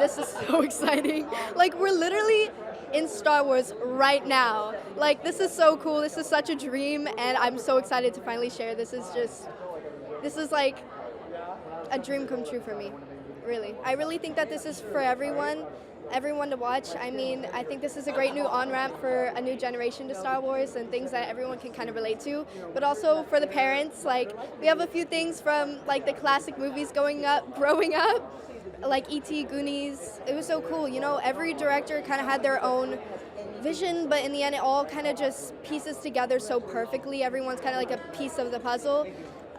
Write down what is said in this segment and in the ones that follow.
This is so exciting. Like, we're literally in Star Wars right now. Like, this is so cool. This is such a dream, and I'm so excited to finally share. This is like a dream come true for me, really. I really think that this is for everyone to watch. I mean, I think this is a great new on-ramp for a new generation to Star Wars and things that everyone can kind of relate to, but also for the parents. Like, we have a few things from like the classic movies growing up, like E.T., Goonies. It was so cool. You know, every director kind of had their own vision, but in the end it all kind of just pieces together so perfectly. Everyone's kind of like a piece of the puzzle.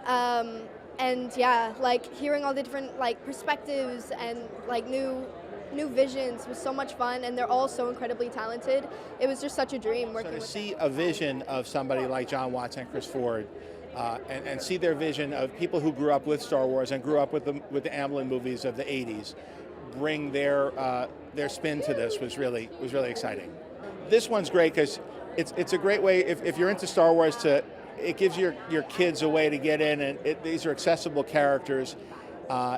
And yeah, like hearing all the different like perspectives and like new visions was so much fun, and they're all so incredibly talented. It was just such a dream working with them. So to see a vision of somebody like John Watts and Chris Ford, and see their vision of people who grew up with Star Wars and grew up with the Amblin movies of the 80s, bring their spin to this was really exciting. This one's great because it's a great way, if you're into Star Wars, it gives your kids a way to get in, and these are accessible characters.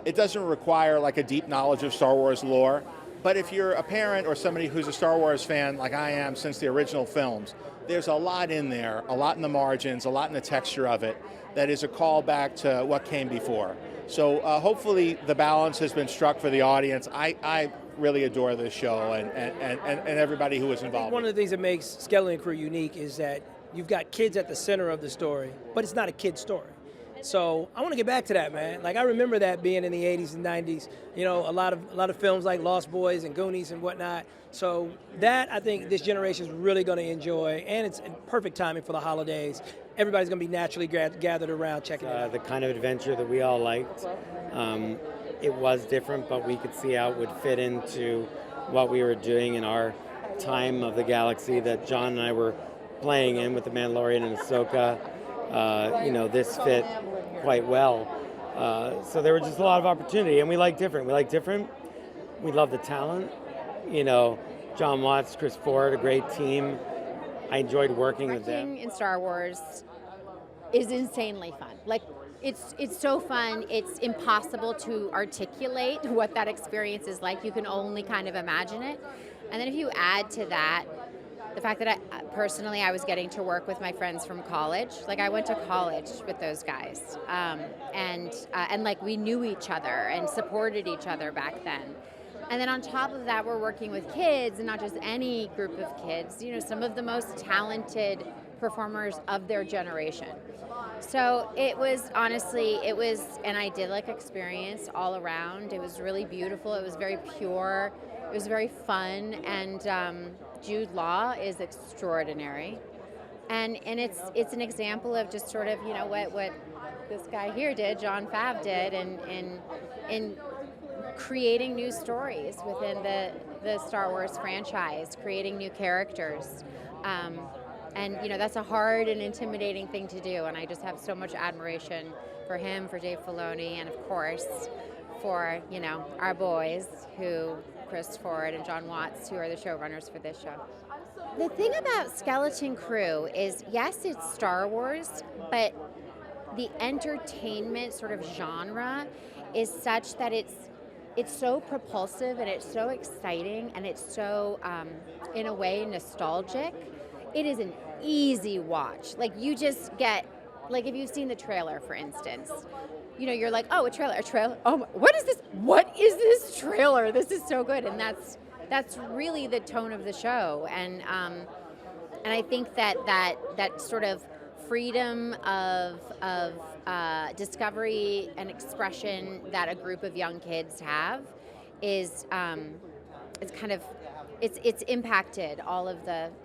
It doesn't require like a deep knowledge of Star Wars lore, but if you're a parent or somebody who's a Star Wars fan like I am since the original films, there's a lot in there, a lot in the margins, a lot in the texture of it that is a callback to what came before. So hopefully the balance has been struck for the audience. I really adore this show and everybody who was involved. One of the things that makes Skeleton Crew unique is that you've got kids at the center of the story, but it's not a kid's story. So I want to get back to that, man. Like, I remember that being in the 80s and 90s. You know, a lot of films like Lost Boys and Goonies and whatnot. So that, I think, this generation is really going to enjoy, and it's perfect timing for the holidays. Everybody's going to be naturally gathered around checking it out. The kind of adventure that we all liked. It was different, but we could see how it would fit into what we were doing in our time of the galaxy that John and I were playing in with The Mandalorian and Ahsoka. This fit quite well. So there was just a lot of opportunity, and we like different. We love the talent. You know, John Watts, Chris Ford, a great team. I enjoyed working with them. Working in Star Wars is insanely fun. Like, it's so fun. It's impossible to articulate what that experience is like. You can only kind of imagine it. And then if you add to that the fact that I was getting to work with my friends from college. Like, I went to college with those guys, and like we knew each other and supported each other back then. And then on top of that, we're working with kids, and not just any group of kids. You know, some of the most talented performers of their generation. So it was an idyllic experience all around. It was really beautiful. It was very pure. It was very fun, and Jude Law is extraordinary, and it's an example of just sort of, you know, what this guy here did, Jon Favreau did, in creating new stories within the Star Wars franchise, creating new characters, and you know, that's a hard and intimidating thing to do, and I just have so much admiration for him, for Dave Filoni, and of course for, you know, our boys Chris Ford and John Watts, who are the showrunners for this show. The thing about Skeleton Crew is, yes, it's Star Wars, but the entertainment sort of genre is such that it's so propulsive, and it's so exciting, and it's so, in a way, nostalgic. It is an easy watch. Like, you just get, like, if you've seen the trailer, for instance, you know, you're like, oh, a trailer. Oh, what is this? What is this trailer? This is so good, and that's really the tone of the show. And I think that sort of freedom of discovery and expression that a group of young kids have is it's impacted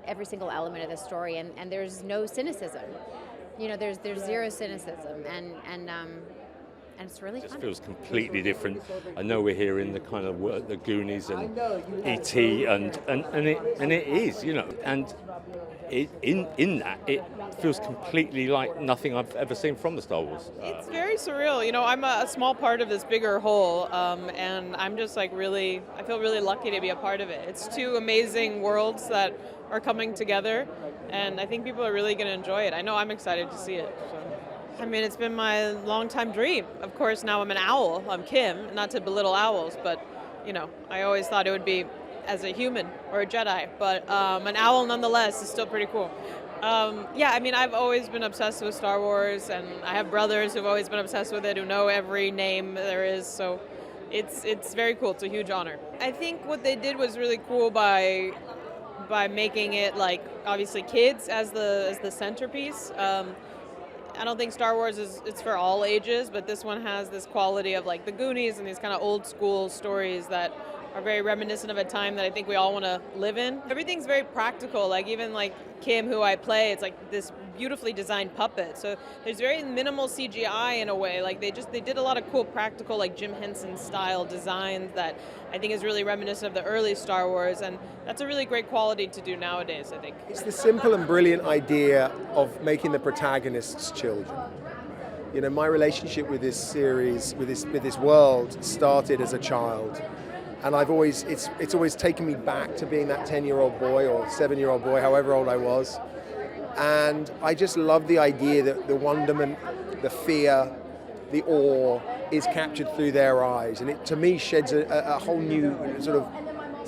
every single element of the story, and there's no cynicism. You know, there's zero cynicism, and it's really fun. It just feels completely different. I know we're here in the kind of the Goonies and E.T. and it is, you know, and in that it feels completely like nothing I've ever seen from the Star Wars. It's very surreal. You know, I'm a small part of this bigger whole, and I'm just like I feel really lucky to be a part of it. It's two amazing worlds that are coming together, and I think people are really going to enjoy it. I know I'm excited to see it. So. I mean, it's been my longtime dream. Of course, now I'm an owl. I'm Kim, not to belittle owls, but you know, I always thought it would be as a human or a Jedi, but an owl nonetheless is still pretty cool. Yeah, I mean, I've always been obsessed with Star Wars, and I have brothers who've always been obsessed with it, who know every name there is, so it's very cool. It's a huge honor. I think what they did was really cool by making it, like, obviously kids as the centerpiece. I don't think Star Wars it's for all ages, but this one has this quality of like the Goonies and these kind of old school stories that are very reminiscent of a time that I think we all want to live in. Everything's very practical, like even like Kim, who I play, it's like this beautifully designed puppet. So there's very minimal CGI in a way. Like they did a lot of cool practical, like Jim Henson style designs that I think is really reminiscent of the early Star Wars, and that's a really great quality to do nowadays, I think. It's the simple and brilliant idea of making the protagonists children. You know, my relationship with this series, with this world, started as a child. And it's always taken me back to being that 10-year-old boy or 7-year-old boy, however old I was. And I just love the idea that the wonderment, the fear, the awe is captured through their eyes. And it, to me, sheds a whole new sort of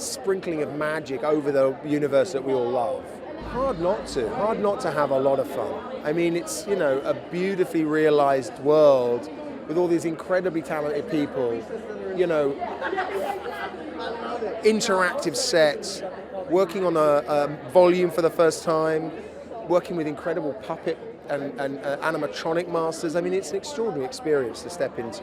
sprinkling of magic over the universe that we all love. Hard not to have a lot of fun. I mean, it's, you know, a beautifully realized world with all these incredibly talented people, you know, interactive sets, working on a volume for the first time, working with incredible puppet and animatronic masters. I mean, it's an extraordinary experience to step into.